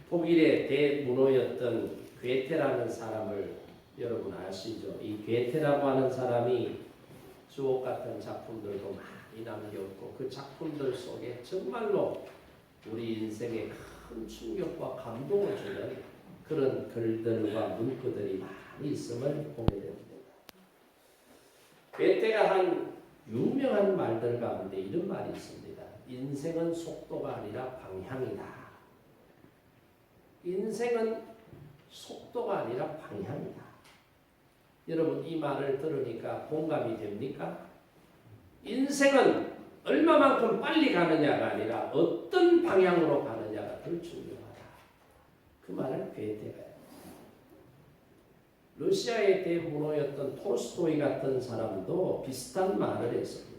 독일의 대문호였던 괴테라는 사람을 여러분 아시죠? 이 괴테라고 하는 사람이 주옥 같은 작품들도 많이 남겼고 그 작품들 속에 정말로 우리 인생에 큰 충격과 감동을 주는 그런 글들과 문구들이 많이 있음을 보게 됩니다. 괴테가 한 유명한 말들 가운데 이런 말이 있습니다. 인생은 속도가 아니라 방향이다. 인생은 속도가 아니라 방향이다. 여러분 이 말을 들으니까 공감이 됩니까? 인생은 얼마만큼 빨리 가느냐가 아니라 어떤 방향으로 가느냐가 더 중요하다. 그 말을 괴테가 했습니다. 러시아의 대문호였던 톨스토이 같은 사람도 비슷한 말을 했습니다.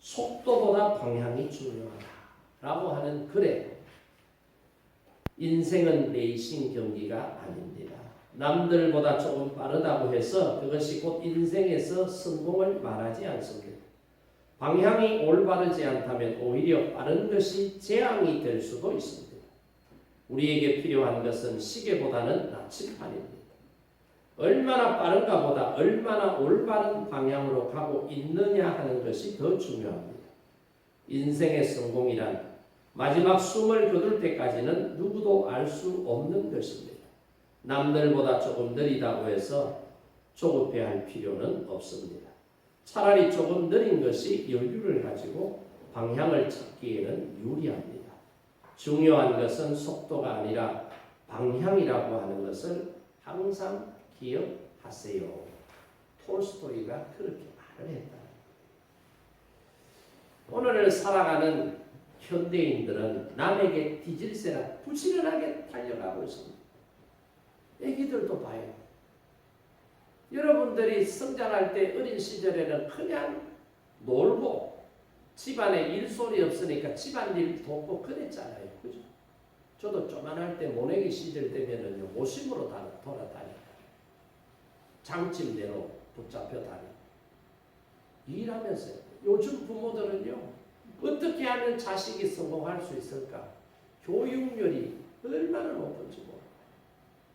속도보다 방향이 중요하다라고 하는 글에 인생은 레이싱 경기가 아닙니다. 남들보다 조금 빠르다고 해서 그것이 곧 인생에서 성공을 말하지 않습니다. 방향이 올바르지 않다면 오히려 빠른 것이 재앙이 될 수도 있습니다. 우리에게 필요한 것은 시계보다는 나침판입니다. 얼마나 빠른가 보다 얼마나 올바른 방향으로 가고 있느냐 하는 것이 더 중요합니다. 인생의 성공이란 마지막 숨을 거둘 때까지는 누구도 알 수 없는 것입니다. 남들보다 조금 느리다고 해서 조급해할 필요는 없습니다. 차라리 조금 느린 것이 여유를 가지고 방향을 찾기에는 유리합니다. 중요한 것은 속도가 아니라 방향이라고 하는 것을 항상 기억하세요. 톨스토이가 그렇게 말을 했다. 오늘을 살아가는 현대인들은 남에게 뒤질세라 부지런하게 달려가고 있습니다. 애기들도 봐요. 여러분들이 성장할 때 어린 시절에는 그냥 놀고 집안에 일소리 없으니까 집안일 돕고 그랬잖아요. 그죠? 저도 조만할 때 모내기 시절 되면은요, 모심으로 돌아다니고 장침대로 붙잡혀 다니고 일하면서요. 요즘 부모들은요, 어떻게 하면 자식이 성공할 수 있을까? 교육열이 얼마나 높은지 몰라요.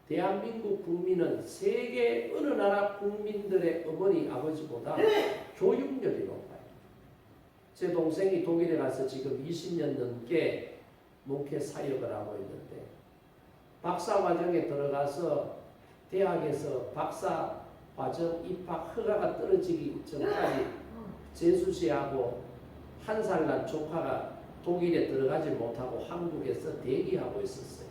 대한민국 국민은 세계 어느 나라 국민들의 어머니 아버지보다 교육열이 높아요. 제 동생이 독일에 가서 지금 20년 넘게 목회 사역을 하고 있는데 박사 과정에 들어가서 대학에서 박사 과정 입학 허가가 떨어지기 전까지 재수시하고 한 살 난 조카가 독일에 들어가지 못하고 한국에서 대기하고 있었어요.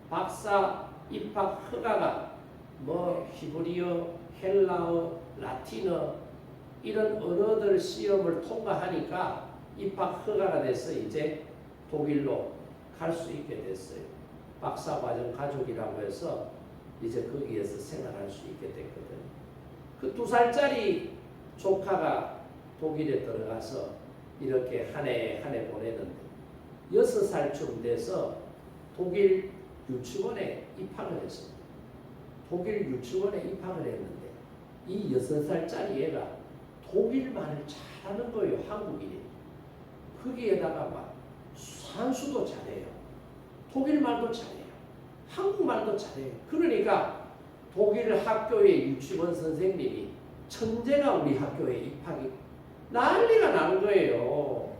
박사 입학 허가가 뭐 히브리어, 헬라어, 라틴어 이런 언어들 시험을 통과하니까 입학 허가가 돼서 이제 독일로 갈 수 있게 됐어요. 박사 과정 가족이라고 해서 이제 거기에서 생활할 수 있게 됐거든요. 그 2살짜리 조카가 독일에 들어가서 이렇게 한 해 한 해 보내는데 6살쯤 돼서 독일 유치원에 입학을 했습니다. 독일 유치원에 입학을 했는데 이 6살짜리 애가 독일말을 잘하는 거예요. 한국인이. 거기에다가 막 산수도 잘해요. 독일말도 잘해요. 한국말도 잘해요. 그러니까 독일 학교의 유치원 선생님이 천재가 우리 학교에 입학이 난리가 나는 거예요.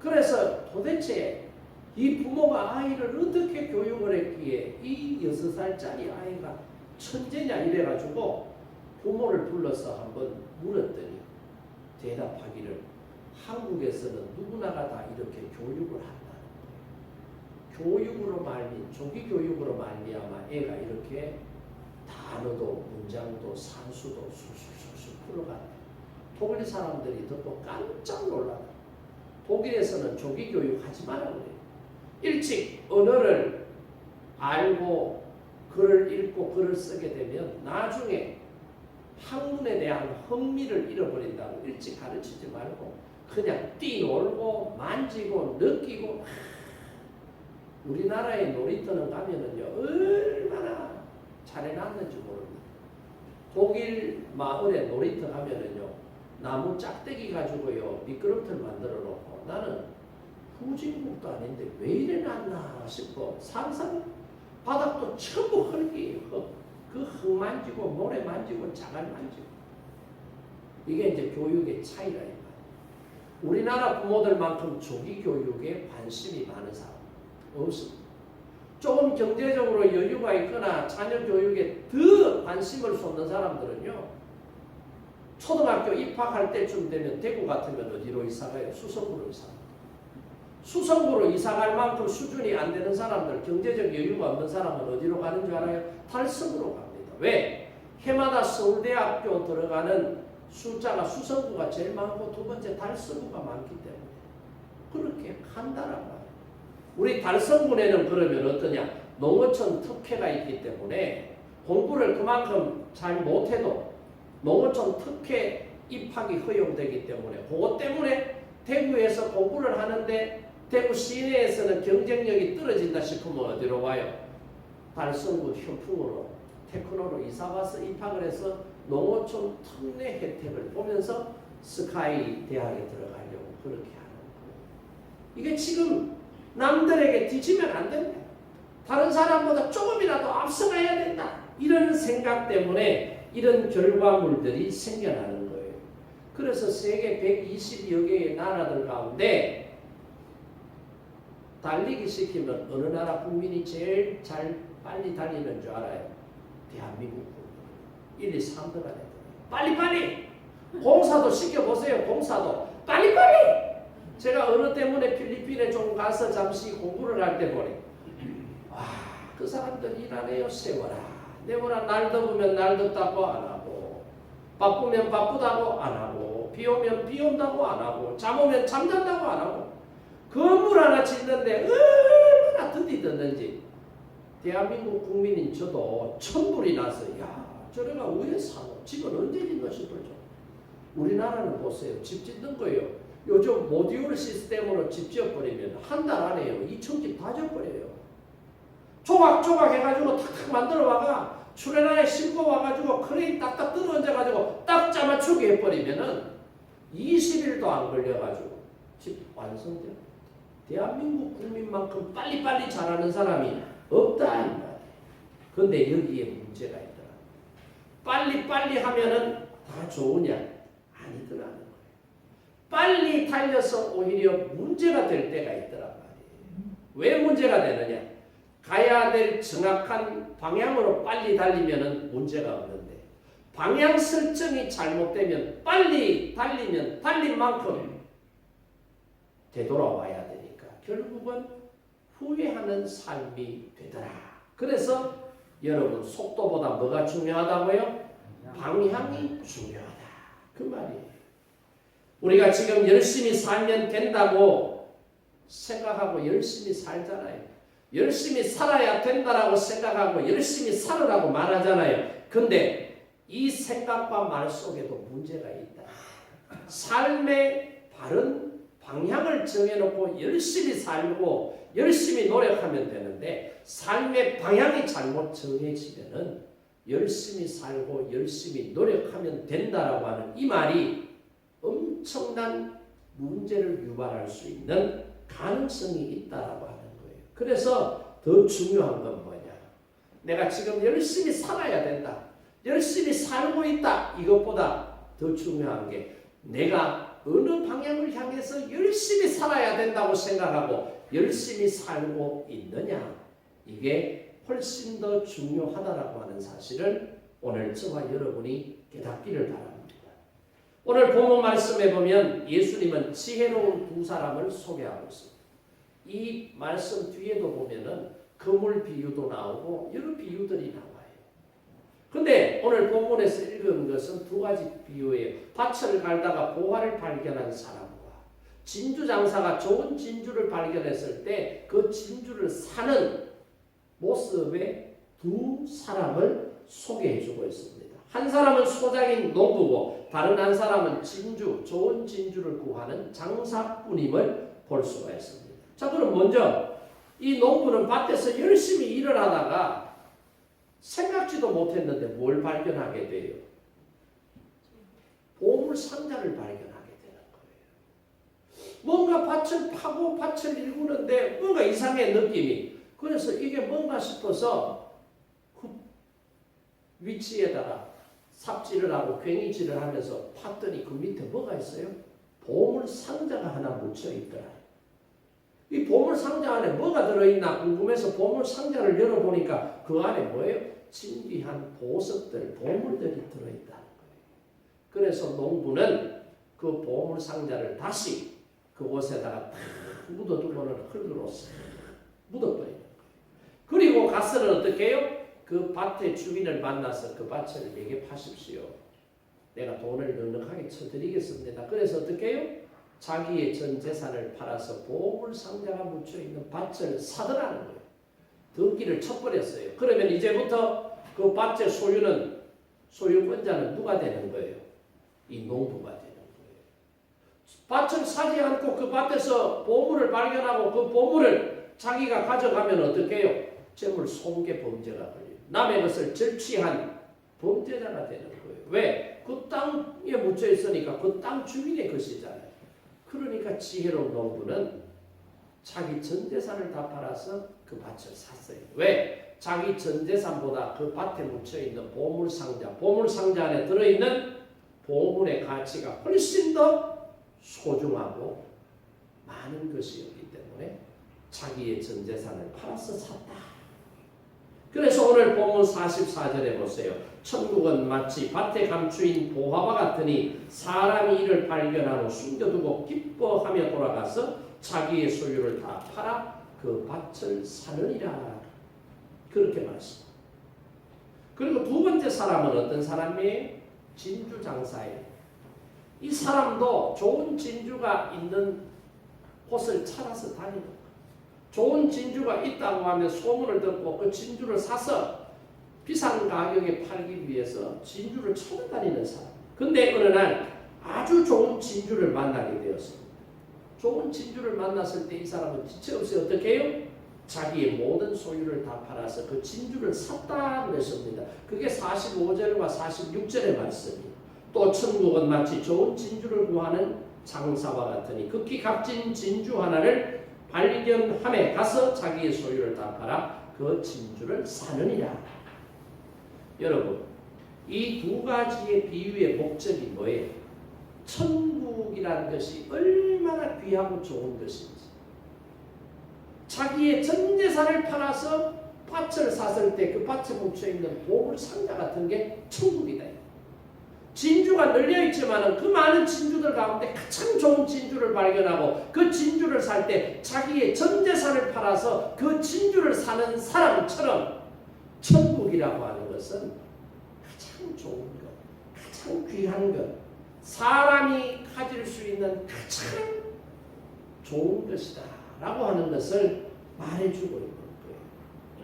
그래서 도대체 이 부모가 아이를 어떻게 교육을 했기에 이 6살짜리 아이가 천재냐 이래가지고 부모를 불러서 한번 물었더니 대답하기를 한국에서는 누구나가 다 이렇게 교육을 한다는 거예요. 교육으로 조기 교육으로 말미암아 애가 이렇게 단어도 문장도 산수도 술술술술 풀어간다. 독일 사람들이 듣고 깜짝 놀라다. 독일에서는 조기 교육 하지 말라고 그래요. 일찍 언어를 알고 글을 읽고 글을 쓰게 되면 나중에 학문에 대한 흥미를 잃어버린다고 일찍 가르치지 말고 그냥 뛰놀고 만지고 느끼고. 우리나라의 놀이터는 가면은요 얼마나 잘해놨는지 모릅니다. 독일 마을에 놀이터 가면은요 나무 짝대기 가지고요 미끄럼틀 만들어 놓고 나는 후진국도 아닌데 왜 이래 놨나 싶어. 산산 바닥도 전부 흙이에요. 그 흙 만지고 모래 만지고 자갈 만지고. 이게 이제 교육의 차이라. 우리나라 부모들만큼 조기 교육에 관심이 많은 사람 없습니다. 조금 경제적으로 여유가 있거나 자녀 교육에 더 관심을 쏟는 사람들은요, 초등학교 입학할 때쯤 되면 대구 같으면 어디로 이사가요? 수성구로 이사가요. 수성구로 이사갈 만큼 수준이 안 되는 사람들, 경제적 여유가 없는 사람은 어디로 가는 줄 알아요? 달성으로 갑니다. 왜? 해마다 서울대학교 들어가는 숫자가 수성구가 제일 많고 두 번째 달성구가 많기 때문에 그렇게 간다란 말이에요. 우리 달성군에는 그러면 어떠냐? 농어촌 특혜가 있기 때문에 공부를 그만큼 잘 못해도 농어촌 특혜 입학이 허용되기 때문에 그것 때문에 대구에서 공부를 하는데 대구 시내에서는 경쟁력이 떨어진다 싶으면 어디로 와요? 달성구 현풍으로 테크노로 이사와서 입학을 해서 농어촌 특례 혜택을 보면서 스카이 대학에 들어가려고 그렇게 하는 거예요. 이게 지금 남들에게 뒤지면 안 된다. 다른 사람보다 조금이라도 앞서가야 된다. 이런 생각 때문에 이런 결과물들이 생겨나는 거예요. 그래서 세계 120여 개의 나라들 가운데 달리기 시키면 어느 나라 국민이 제일 잘 빨리 달리는 줄 알아요? 대한민국 국민. 1, 2, 3등 안에 들어요. 빨리빨리! 공사도 시켜보세요. 공사도 빨리빨리! 제가 어느 때문에 필리핀에 좀 가서 잠시 공부를 할 때 보니 와, 그 사람들 일하네요. 세워라 내워라. 날 더우면 날 덥다고 안 하고, 바쁘면 바쁘다고 안 하고, 비 오면 비 온다고 안 하고, 잠 오면 잠잔다고 안 하고, 건물 하나 짓는데 얼마나 드디 듣는지. 대한민국 국민인 저도 천불이 나서 야, 저래가 왜 사노? 집은 언제 짓노 싶을죠. 우리나라는 보세요. 집 짓는 거예요. 요즘 모듈 시스템으로 집 지어버리면 한 달 안에요 2,000집 다 지어버려요. 조각조각 해가지고 탁탁 만들어 와가 출애란에 싣고 와가지고 크레인 딱딱 뜯어얹어가지고 딱 짜맞추게 해버리면은 20일도 안 걸려가지고 집 완성돼요. 대한민국 국민만큼 빨리빨리 잘하는 사람이 없다 이 말이에요. 그런데 여기에 문제가 있더라. 빨리빨리 하면은 다 좋으냐? 아니더라는 거예요. 빨리 달려서 오히려 문제가 될 때가 있더란 말이에요. 왜 문제가 되느냐? 가야 될 정확한 방향으로 빨리 달리면은 문제가 없는데 방향 설정이 잘못되면 빨리 달리면 달린 만큼 되돌아와야 되니까 결국은 후회하는 삶이 되더라. 그래서 여러분 속도보다 뭐가 중요하다고요? 방향이 중요하다. 그 말이에요. 우리가 지금 열심히 살면 된다고 생각하고 열심히 살잖아요. 열심히 살아야 된다라고 생각하고 열심히 살으라고 말하잖아요. 근데 이 생각과 말 속에도 문제가 있다. 삶의 바른 방향을 정해놓고 열심히 살고 열심히 노력하면 되는데 삶의 방향이 잘못 정해지면은 열심히 살고 열심히 노력하면 된다라고 하는 이 말이 엄청난 문제를 유발할 수 있는 가능성이 있다라고 하는 거예요. 그래서 더 중요한 건 뭐냐? 내가 지금 열심히 살아야 된다. 열심히 살고 있다. 이것보다 더 중요한 게 내가 어느 방향을 향해서 열심히 살아야 된다고 생각하고 열심히 살고 있느냐. 이게 훨씬 더 중요하다라고 하는 사실을 오늘 저와 여러분이 깨닫기를 바랍니다. 오늘 본문 말씀에 보면 예수님은 지혜로운 두 사람을 소개하고 있습니다. 이 말씀 뒤에도 보면은 그물 비유도 나오고 여러 비유들이 나와요. 근데 오늘 본문에서 읽은 것은 두 가지 비유예요. 밭을 갈다가 보화를 발견한 사람과 진주 장사가 좋은 진주를 발견했을 때 그 진주를 사는 모습의 두 사람을 소개해주고 있습니다. 한 사람은 소작인 농부고 다른 한 사람은 진주, 좋은 진주를 구하는 장사꾼임을 볼 수가 있습니다. 자, 그럼 먼저 이 농부는 밭에서 열심히 일을 하다가 생각지도 못했는데 뭘 발견하게 돼요? 보물 상자를 발견하게 되는 거예요. 뭔가 밭을 파고 밭을 일구는데 뭔가 이상해 느낌이. 그래서 이게 뭔가 싶어서 그 위치에다가 삽질을 하고 괭이질을 하면서 팠더니 그 밑에 뭐가 있어요? 보물 상자가 하나 묻혀 있더라. 이 보물 상자 안에 뭐가 들어있나 궁금해서 보물 상자를 열어보니까 그 안에 뭐예요? 진귀한 보석들, 보물들이 들어있다는 거예요. 그래서 농부는 그 보물 상자를 다시 그곳에다가 탁 묻어두고는 흙으로 싹 묻어버리는 거예요. 그리고 가서는 어떻게 해요? 그 밭의 주인을 만나서 그 밭을 내게 파십시오. 내가 돈을 넉넉하게 쳐드리겠습니다. 그래서 어떻게 해요? 자기의 전 재산을 팔아서 보물 상자가 묻혀있는 밭을 사더라는 거예요. 등기를 쳐버렸어요. 그러면 이제부터 그 밭의 소유권자는 누가 되는 거예요? 이 농부가 되는 거예요. 밭을 사지 않고 그 밭에서 보물을 발견하고 그 보물을 자기가 가져가면 어떻게 해요? 재물 손괴 범죄가 걸려요. 남의 것을 절취한 범죄자가 되는 거예요. 왜? 그 땅에 묻혀 있으니까 그 땅 주민의 것이잖아요. 그러니까 지혜로운 농부는 자기 전 재산을 다 팔아서 그 밭을 샀어요. 왜? 자기 전 재산보다 그 밭에 묻혀 있는 보물 상자 안에 들어있는 보물의 가치가 훨씬 더 소중하고 많은 것이었기 때문에 자기의 전 재산을 팔아서 샀다. 그래서 오늘 본문 44절에 보세요. 천국은 마치 밭에 감추인 보화와 같으니 사람이 이를 발견한 후 숨겨두고 기뻐하며 돌아가서 자기의 소유를 다 팔아 그 밭을 사느니라. 그렇게 말씀합니다. 그리고 두 번째 사람은 어떤 사람이에요? 진주 장사예요. 이 사람도 좋은 진주가 있는 곳을 찾아서 다니는 거예요. 좋은 진주가 있다고 하면 소문을 듣고 그 진주를 사서 비싼 가격에 팔기 위해서 진주를 찾아다니는 사람. 근데 어느 날 아주 좋은 진주를 만나게 되었습니다. 좋은 진주를 만났을 때 이 사람은 지체 없이 어떻게 해요? 자기의 모든 소유를 다 팔아서 그 진주를 샀다 그랬습니다. 그게 45절과 46절의 말씀이에요. 또 천국은 마치 좋은 진주를 구하는 장사와 같으니 극히 값진 진주 하나를 발견함에 가서 자기의 소유를 다 팔아 그 진주를 사느니라. 여러분, 이 두 가지의 비유의 목적이 뭐예요? 천국이라는 것이 얼마나 귀하고 좋은 것인지. 자기의 전 재산을 팔아서 밭을 샀을 때 그 밭에 묻혀있는 보물 상자 같은 게 천국이다. 진주가 널려있지만 그 많은 진주들 가운데 가장 좋은 진주를 발견하고 그 진주를 살 때 자기의 전 재산을 팔아서 그 진주를 사는 사람처럼 천국이라고 하는 것은 가장 좋은 것, 가장 귀한 것, 사람이 가질 수 있는 가장 좋은 것이다 라고 하는 것을 말해주고 있는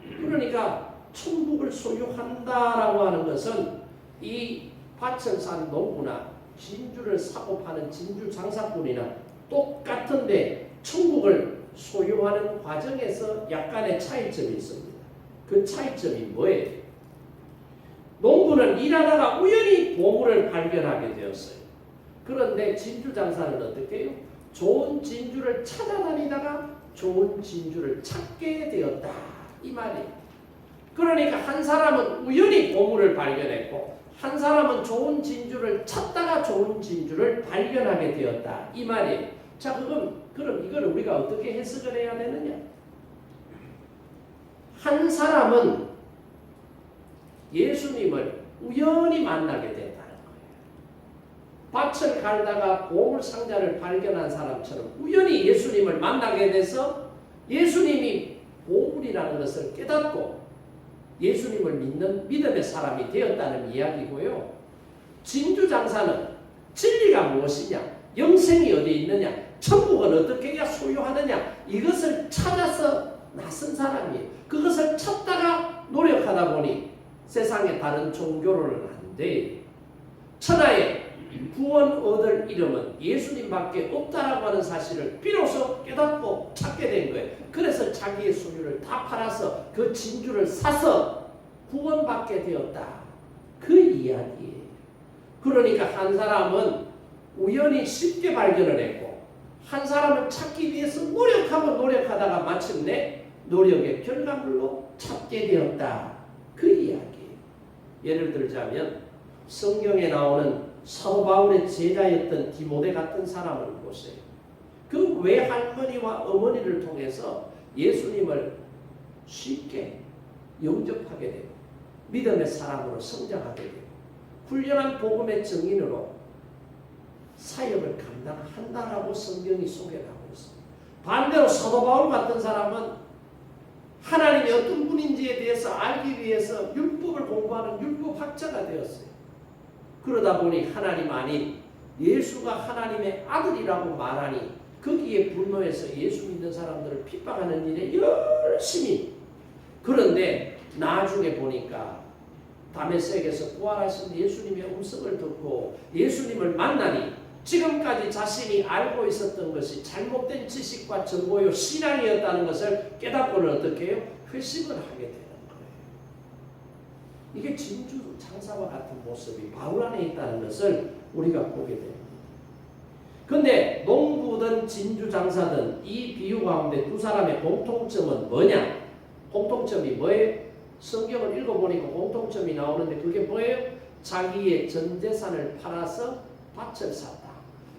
거예요. 그러니까 천국을 소유한다라고 하는 것은 이 밭을 산 농부나 진주를 사고 파는 진주 장사꾼이나 똑같은데 천국을 소유하는 과정에서 약간의 차이점이 있습니다. 그 차이점이 뭐예요? 농부는 일하다가 우연히 보물을 발견하게 되었어요. 그런데 진주 장사는 어떻게 해요? 좋은 진주를 찾아다니다가 좋은 진주를 찾게 되었다. 이 말이에요. 그러니까 한 사람은 우연히 보물을 발견했고 한 사람은 좋은 진주를 찾다가 좋은 진주를 발견하게 되었다. 이 말이에요. 자, 그럼 이걸 우리가 어떻게 해석을 해야 되느냐? 한 사람은 예수님을 우연히 만나게 된다는 거예요. 밭을 갈다가 보물 상자를 발견한 사람처럼 우연히 예수님을 만나게 돼서 예수님이 보물이라는 것을 깨닫고 예수님을 믿는 믿음의 사람이 되었다는 이야기고요. 진주 장사는 진리가 무엇이냐, 영생이 어디 있느냐, 천국은 어떻게 해야 소유하느냐, 이것을 찾아서 나선 사람이에요. 그것을 찾다가 노력하다 보니 세상에 다른 종교로는 안 돼. 천하에 구원 얻을 이름은 예수님밖에 없다라고 하는 사실을 비로소 깨닫고 찾게 된 거예요. 그래서 자기의 소유를 다 팔아서 그 진주를 사서 구원받게 되었다. 그 이야기예요. 그러니까 한 사람은 우연히 쉽게 발견을 했고 한 사람을 찾기 위해서 노력하다가 마침내 노력의 결과물로 찾게 되었다. 그 이야기예요. 예를 들자면 성경에 나오는 사도 바울의 제자였던 디모데 같은 사람을 보세요. 그 외할머니와 어머니를 통해서 예수님을 쉽게 영접하게 되고 믿음의 사람으로 성장하게 되고 훌륭한 복음의 증인으로 사역을 감당한다라고 성경이 소개를 하고 있습니다. 반대로 사도 바울 같은 사람은 하나님이 어떤 분인지에 대해서 알기 위해서 율법을 공부하는 율법학자가 되었어요. 그러다 보니 하나님 아닌 예수가 하나님의 아들이라고 말하니 거기에 분노해서 예수 믿는 사람들을 핍박하는 일에 열심히. 그런데 나중에 보니까 다메섹에서 부활하신 예수님의 음성을 듣고 예수님을 만나니 지금까지 자신이 알고 있었던 것이 잘못된 지식과 정보요 신앙이었다는 것을 깨닫고는 어떻게 해요? 회심을 하게 되는 거예요. 이게 진주 장사와 같은 모습이 바울 안에 있다는 것을 우리가 보게 됩니다. 그런데 농부든 진주 장사든 이 비유 가운데 두 사람의 공통점은 뭐냐? 공통점이 뭐예요? 성경을 읽어보니까 공통점이 나오는데 그게 뭐예요? 자기의 전 재산을 팔아서 밭을 샀다.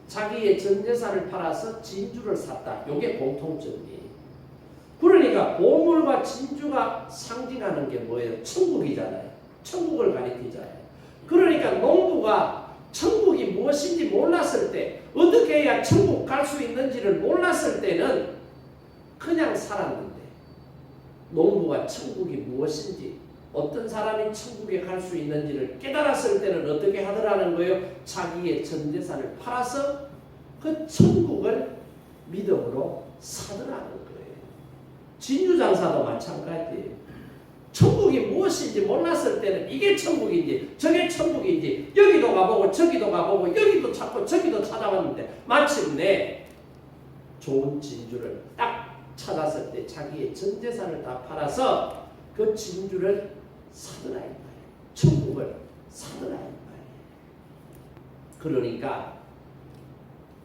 자기의 전 재산을 팔아서 진주를 샀다. 이게 공통점이에요. 그러니까 보물과 진주가 상징하는 게 뭐예요? 천국이잖아요. 천국을 가리키잖아요. 그러니까 농부가 천국이 무엇인지 몰랐을 때, 어떻게 해야 천국 갈 수 있는지를 몰랐을 때는 그냥 살았는데, 농부가 천국이 무엇인지, 어떤 사람이 천국에 갈 수 있는지를 깨달았을 때는 어떻게 하더라는 거예요? 자기의 전 재산을 팔아서 그 천국을 믿음으로 사더라는 거예요. 진주장사도 마찬가지예요. 천국이 무엇인지 몰랐을 때는 이게 천국인지 저게 천국인지 여기도 가보고 저기도 가보고 여기도 찾고 저기도 찾아봤는데 마침내 좋은 진주를 딱 찾았을 때 자기의 전 재산을 다 팔아서 그 진주를 사더라 이 말이에요. 천국을 사더라 이 말이에요. 그러니까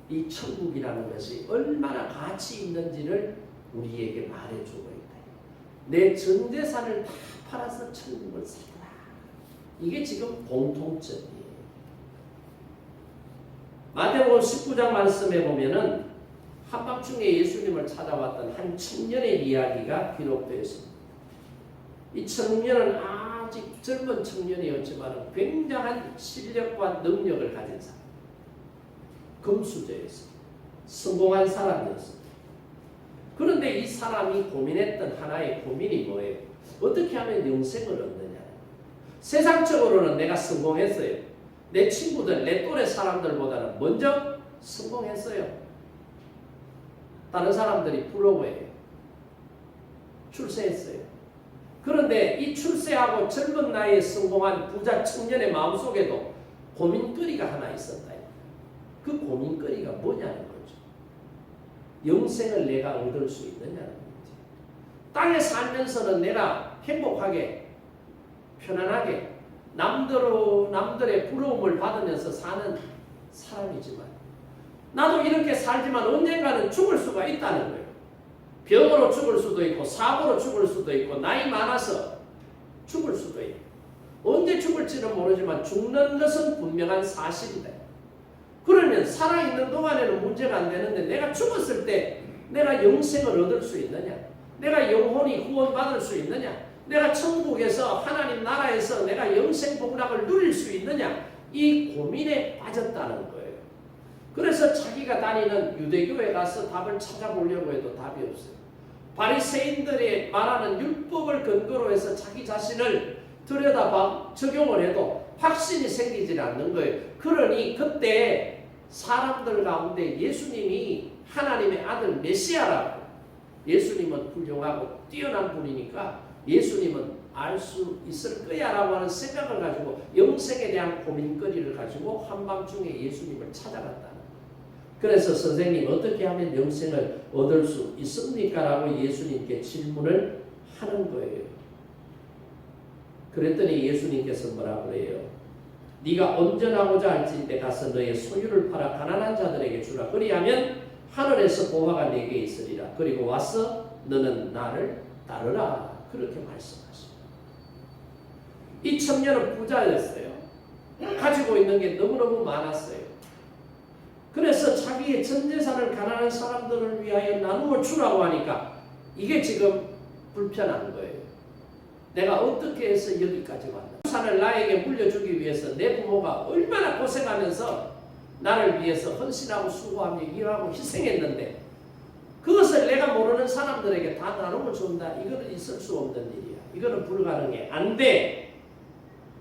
이 천국이라는 것이 얼마나 가치 있는지를 우리에게 말해주고 있다. 내 전 재산을 다 팔아서 천국을 사더라. 이게 지금 공통점이에요. 마태복음 19장 말씀에 보면은 한밤중에 예수님을 찾아왔던 한 청년의 이야기가 기록되어 있습니다. 이 청년은 아직 젊은 청년이었지만 굉장한 실력과 능력을 가진 사람, 금수저였습니다. 성공한 사람이었습니다. 그런데 이 사람이 고민했던 하나의 고민이 뭐예요? 어떻게 하면 영생을 얻느냐. 세상적으로는 내가 성공했어요. 내 친구들, 내 또래 사람들보다는 먼저 성공했어요. 다른 사람들이 부러워해요. 출세했어요. 그런데 이 출세하고 젊은 나이에 성공한 부자 청년의 마음속에도 고민거리가 하나 있었다. 그 고민거리가 뭐냐는 거죠. 영생을 내가 얻을 수 있느냐는 거죠. 땅에 살면서는 내가 행복하게 편안하게 남들의 부러움을 받으면서 사는 사람이지만 나도 이렇게 살지만 언젠가는 죽을 수가 있다는 거예요. 병으로 죽을 수도 있고 사고로 죽을 수도 있고 나이 많아서 죽을 수도 있고 언제 죽을지는 모르지만 죽는 것은 분명한 사실이다. 그러면 살아있는 동안에는 문제가 안 되는데 내가 죽었을 때 내가 영생을 얻을 수 있느냐? 내가 영혼이 구원받을 수 있느냐? 내가 천국에서 하나님 나라에서 내가 영생 복락을 누릴 수 있느냐? 이 고민에 빠졌다는 거예요. 그래서 자기가 다니는 유대교에 가서 답을 찾아보려고 해도 답이 없어요. 바리새인들이 말하는 율법을 근거로 해서 자기 자신을 들여다봐 적용을 해도 확신이 생기지 않는 거예요. 그러니 그때 사람들 가운데 예수님이 하나님의 아들 메시아라고, 예수님은 훌륭하고 뛰어난 분이니까 예수님은 알 수 있을 거야 라고 하는 생각을 가지고 영생에 대한 고민거리를 가지고 한밤중에 예수님을 찾아갔다는 거예요. 그래서 선생님 어떻게 하면 영생을 얻을 수 있습니까? 라고 예수님께 질문을 하는 거예요. 그랬더니 예수님께서 뭐라고 그래요? 네가 온전하고자 할지 때 가서 너의 소유를 팔아 가난한 자들에게 주라. 그리하면 하늘에서 보화가 네게 있으리라. 그리고 와서 너는 나를 따르라. 그렇게 말씀하십니다. 이 청년은 부자였어요. 가지고 있는 게 너무너무 많았어요. 그래서 자기의 전 재산을 가난한 사람들을 위하여 나누어 주라고 하니까 이게 지금 불편한 거예요. 내가 어떻게 해서 여기까지 왔나? 산을 나에게 물려주기 위해서 내 부모가 얼마나 고생하면서 나를 위해서 헌신하고 수고하며 일하고 희생했는데 그것을 내가 모르는 사람들에게 다 나누어 준다. 이거는 있을 수 없는 일이야. 이거는 불가능해. 안 돼.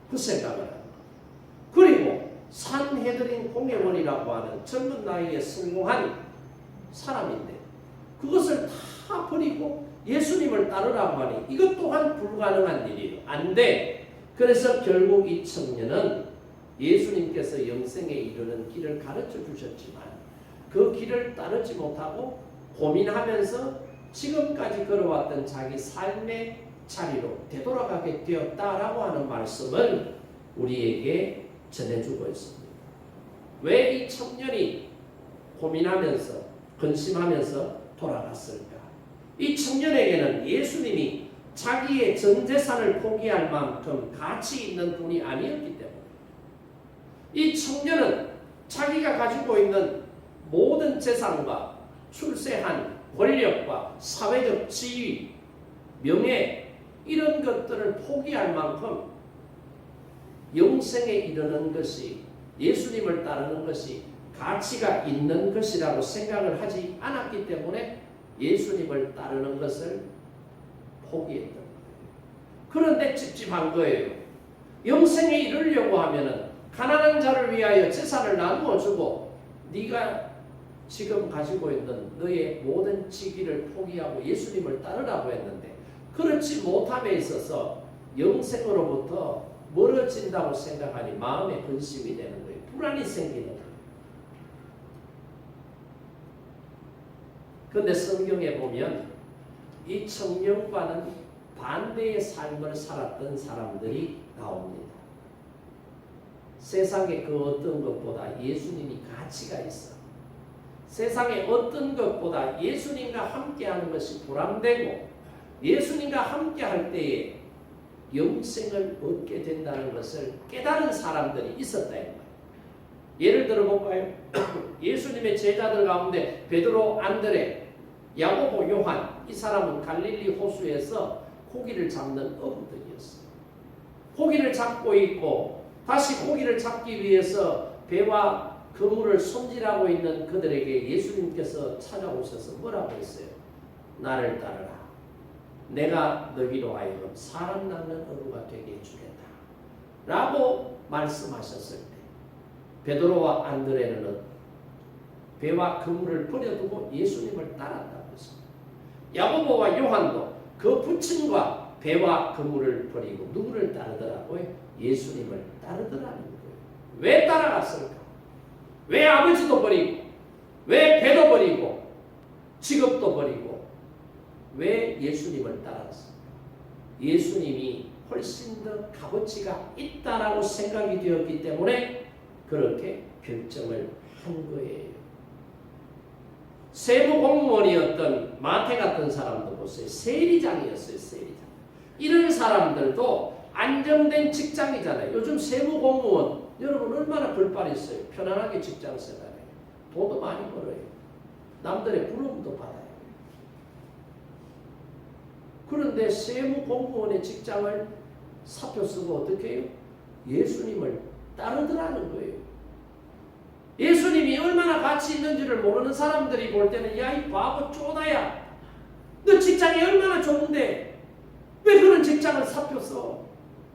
그 생각을 합니다. 그리고 산헤드린 공예원이라고 하는 젊은 나이에 성공한 사람인데 그것을 다 버리고 예수님을 따르라고 하니 이것 또한 불가능한 일이에요. 안 돼. 그래서 결국 이 청년은 예수님께서 영생에 이르는 길을 가르쳐 주셨지만 그 길을 따르지 못하고 고민하면서 지금까지 걸어왔던 자기 삶의 자리로 되돌아가게 되었다라고 하는 말씀을 우리에게 전해주고 있습니다. 왜 이 청년이 고민하면서 근심하면서 돌아갔을까? 이 청년에게는 예수님이 자기의 전 재산을 포기할 만큼 가치 있는 분이 아니었기 때문에 이 청년은 자기가 가지고 있는 모든 재산과 출세한 권력과 사회적 지위, 명예 이런 것들을 포기할 만큼 영생에 이르는 것이 예수님을 따르는 것이 가치가 있는 것이라고 생각을 하지 않았기 때문에 예수님을 따르는 것을 포기했던 거예요. 그런데 찝찝한 거예요. 영생에 이르려고 하면은 가난한 자를 위하여 재산을 나누어 주고 네가 지금 가지고 있는 너의 모든 직위를 포기하고 예수님을 따르라고 했는데 그렇지 못함에 있어서 영생으로부터 멀어진다고 생각하니 마음에 근심이 되는 거예요. 불안이 생기는 거예요. 그런데 성경에 보면 이 청년과는 반대의 삶을 살았던 사람들이 나옵니다. 세상의 그 어떤 것보다 예수님이 가치가 있어. 세상의 어떤 것보다 예수님과 함께하는 것이 보람되고 예수님과 함께할 때에 영생을 얻게 된다는 것을 깨달은 사람들이 있었다. 예를 들어 볼까요? 예수님의 제자들 가운데 베드로, 안드레, 야고보, 요한 이 사람은 갈릴리 호수에서 고기를 잡는 어부들이었어요. 고기를 잡고 있고 다시 고기를 잡기 위해서 배와 그물을 손질하고 있는 그들에게 예수님께서 찾아오셔서 뭐라고 했어요? 나를 따르라. 내가 너희로 하여금 사람 낳는 어부가 되게 해주겠다. 라고 말씀하셨을 때 베드로와 안드레는 배와 그물을 버려두고 예수님을 따랐다고 했습니다. 야고보와 요한도 그 부친과 배와 그물을 버리고 누구를 따르더라고요? 예수님을 따르더라는 거예요. 왜 따라갔을까? 왜 아버지도 버리고 왜 배도 버리고 직업도 버리고 왜 예수님을 따랐을까? 예수님이 훨씬 더 값어치가 있다라고 생각이 되었기 때문에 그렇게 결정을 한 거예요. 세무공무원이었던 마태 같은 사람도 보세요. 세리장이었어요. 세리장. 이런 사람들도 안정된 직장이잖아요. 요즘 세무공무원 여러분 얼마나 벌빨 있어요. 편안하게 직장 생활해요. 돈도 많이 벌어요. 남들의 부름도 받아요. 그런데 세무공무원의 직장을 사표 쓰고 어떻게 해요? 예수님을 따르더라는 거예요. 예수님이 얼마나 가치 있는지를 모르는 사람들이 볼 때는 야, 이 바보 쪼다야. 너 직장이 얼마나 좋은데 왜 그런 직장을 사표 써?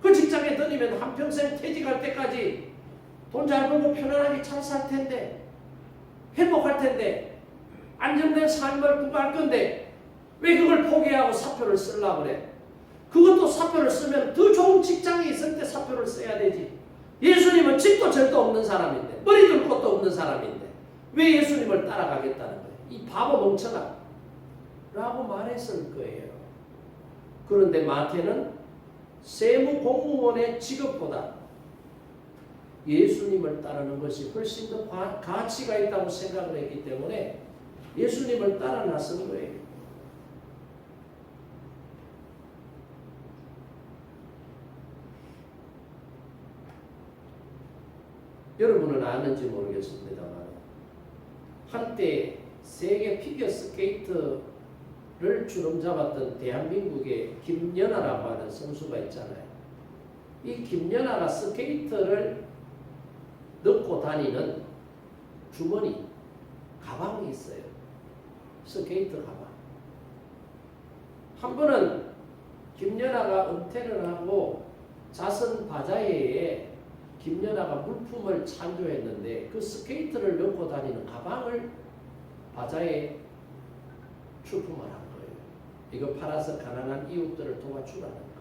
그 직장에 다니면 한평생 퇴직할 때까지 돈 잘 벌고 편안하게 잘 살 텐데 행복할 텐데 안정된 삶을 구할 건데 왜 그걸 포기하고 사표를 쓰려고 그래? 그것도 사표를 쓰면 더 좋은 직장이 있을 때 사표를 써야 되지. 예수님은 집도 절도 없는 사람인데 머리 둘 것도 없는 사람인데 왜 예수님을 따라가겠다는 거예요? 이 바보 멍청아 라고 말했을 거예요. 그런데 마태는 세무공무원의 직업보다 예수님을 따르는 것이 훨씬 더 가치가 있다고 생각을 했기 때문에 예수님을 따라 나선 거예요. 여러분은 아는지 모르겠습니다만 한때 세계 피겨스케이트를 주름잡았던 대한민국의 김연아라고 하는 선수가 있잖아요. 이 김연아가 스케이트를 넣고 다니는 주머니, 가방이 있어요. 스케이트 가방. 한 번은 김연아가 은퇴를 하고 자선 바자회에 김연아가 물품을 찬조했는데 그 스케이트를 넣고 다니는 가방을 바자회에 출품을 한 거예요. 이거 팔아서 가난한 이웃들을 도와주라는 거예요.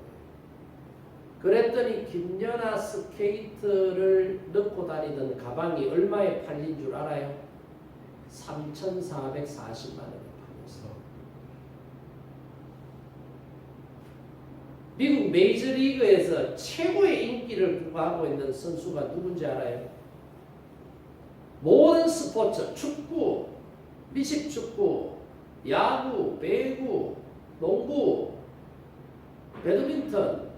그랬더니 김연아 스케이트를 넣고 다니던 가방이 얼마에 팔린 줄 알아요? 3,440만 원에 팔렸어. 미국 메이저리그에서 최고의 인기를 부과하고 있는 선수가 누군지 알아요? 모든 스포츠, 축구, 미식축구, 야구, 배구, 농구, 배드민턴,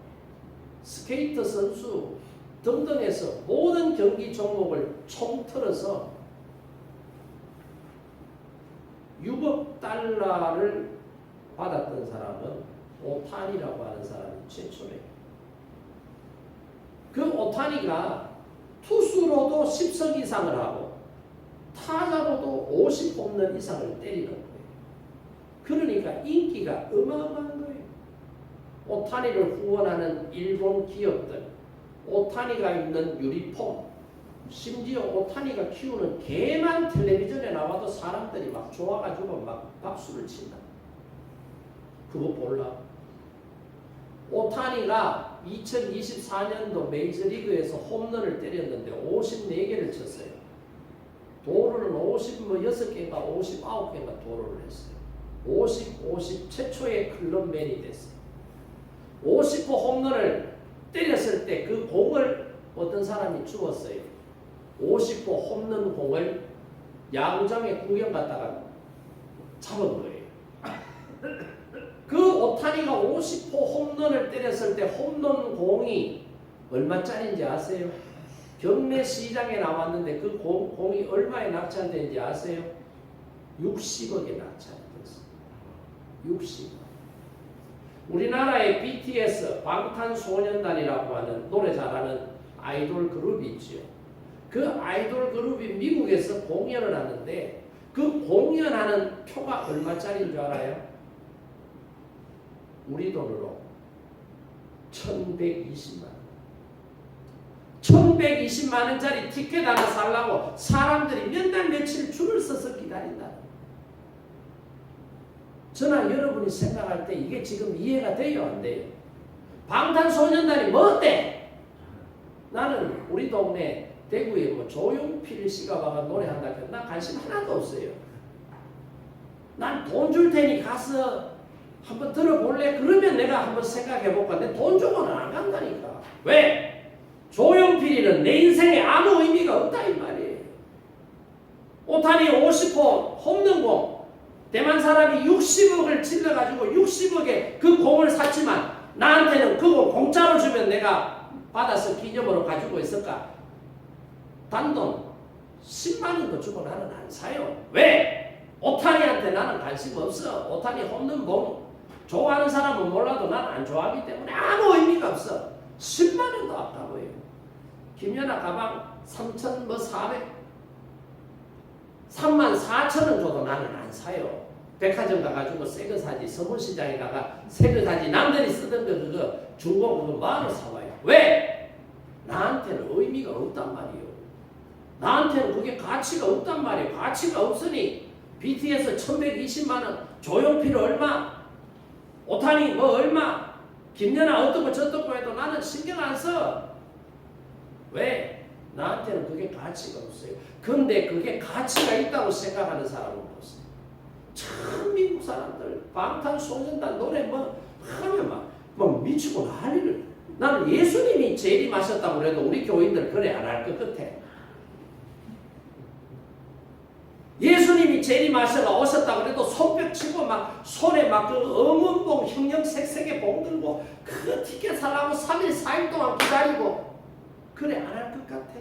스케이트 선수 등등에서 모든 경기 종목을 총틀어서 6억 달러를 받았던 사람은 오타니라고 하는 사람이 최초래요. 그 오타니가 투수로도 10성 이상을 하고 타자로도 50홈런 이상을 때리는 거예요. 그러니까 인기가 어마어마한 거예요. 오타니를 후원하는 일본 기업들, 오타니가 입는 유니폼, 심지어 오타니가 키우는 개만 텔레비전에 나와도 사람들이 막 좋아가지고 막 박수를 친다. 그거 몰라? 오타니가 2024년도 메이저리그에서 홈런을 때렸는데 54개를 쳤어요. 도루는 56개인가 59개인가 도루를 했어요. 50 최초의 클럽맨이 됐어요. 50호 홈런을 때렸을 때 그 공을 어떤 사람이 주었어요. 50호 홈런 공을 야구장에 구경 갔다가 잡은 거예요. 그 오타니가 50호 홈런을 때렸을 때 홈런 공이 얼마짜리인지 아세요? 경매 시장에 나왔는데 그 공이 얼마에 낙찰되는지 아세요? 60억에 낙찰됐어요. 60억. 우리나라의 BTS 방탄소년단이라고 하는 노래 잘하는 아이돌 그룹이 있죠. 그 아이돌 그룹이 미국에서 공연을 하는데 그 공연하는 표가 얼마짜리인 줄 알아요? 우리 돈으로 1,120만 원. 1,120만 원짜리 티켓 하나 살라고 사람들이 몇 날 며칠 줄을 서서 기다린다. 저나 여러분이 생각할 때 이게 지금 이해가 돼요, 안 돼요? 방탄소년단이 뭔데? 나는 우리 동네 대구에 뭐 조용필 씨가 와가 노래한다 해서 나 관심 하나도 없어요. 난 돈 줄 테니 가서 한번 들어볼래? 그러면 내가 한번 생각해볼까? 근데 돈 주고는 안 간다니까. 왜? 조용필이는 내 인생에 아무 의미가 없다 이 말이에요. 오타니 50호 홈런공 대만 사람이 60억을 질러가지고 60억에 그 공을 샀지만 나한테는 그거 공짜로 주면 내가 받아서 기념으로 가지고 있을까? 단돈 10만 원도 주고 나는 안 사요. 왜? 오타니한테 나는 관심 없어. 오타니 홈런공 좋아하는 사람은 몰라도 나는 안 좋아하기 때문에 아무 의미가 없어. 10만 원도 아까워요. 김연아 가방 34,000원 줘도 나는 안 사요. 백화점 가가지고 새 거 사지. 서문시장에 가가 새 거 사지. 남들이 쓰던 거 그거 중고 그거 뭐하러 사와요. 왜? 나한테는 의미가 없단 말이에요. 나한테는 그게 가치가 없단 말이에요. 가치가 없으니 BTS 1,120만 원, 조용필 얼마, 오타니 뭐 얼마, 김연아 어떻고 저떻고 해도 나는 신경 안 써. 왜? 나한테는 그게 가치가 없어요. 근데 그게 가치가 있다고 생각하는 사람은 없어요. 참 미국 사람들 방탄소년단 노래 뭐 하면 막 미치고 난리를. 나는 예수님이 재림하셨다고 그래도 우리 교인들 그래 안 할 것 같아. 예수님이 제리마셔가 오셨다 그래도 손뼉 치고 막 손에 막 그 응원봉 형형색색의 봉 들고 그 티켓 살라고 3일 4일 동안 기다리고 그래 안 할 것 같아.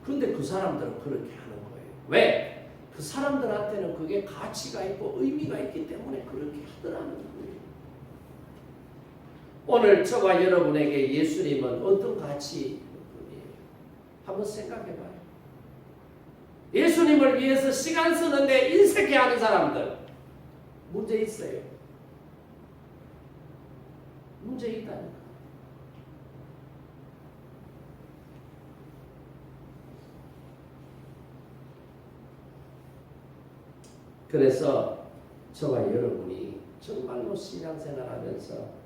그런데 그 사람들은 그렇게 하는 거예요. 왜? 그 사람들한테는 그게 가치가 있고 의미가 있기 때문에 그렇게 하더라는 거예요. 오늘 저와 여러분에게 예수님은 어떤 가치 한번 생각해봐요. 예수님을 위해서 시간 쓰는데 인색해하는 사람들 문제 있어요. 문제 있다니까. 그래서 저와 여러분이 정말로 신앙생활하면서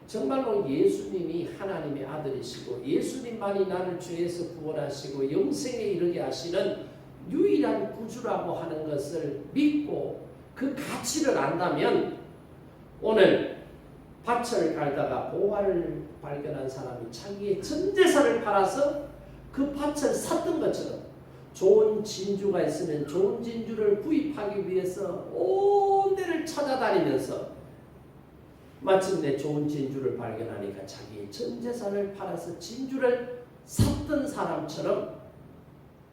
정말로 예수님이 하나님의 아들이시고 예수님만이 나를 죄에서 구원하시고 영생에 이르게 하시는 유일한 구주라고 하는 것을 믿고 그 가치를 안다면 오늘 밭을 갈다가 보화를 발견한 사람이 자기의 전 재산을 팔아서 그 밭을 샀던 것처럼 좋은 진주가 있으면 좋은 진주를 구입하기 위해서 온 데를 찾아다니면서 마침내 좋은 진주를 발견하니까 자기의 전 재산을 팔아서 진주를 샀던 사람처럼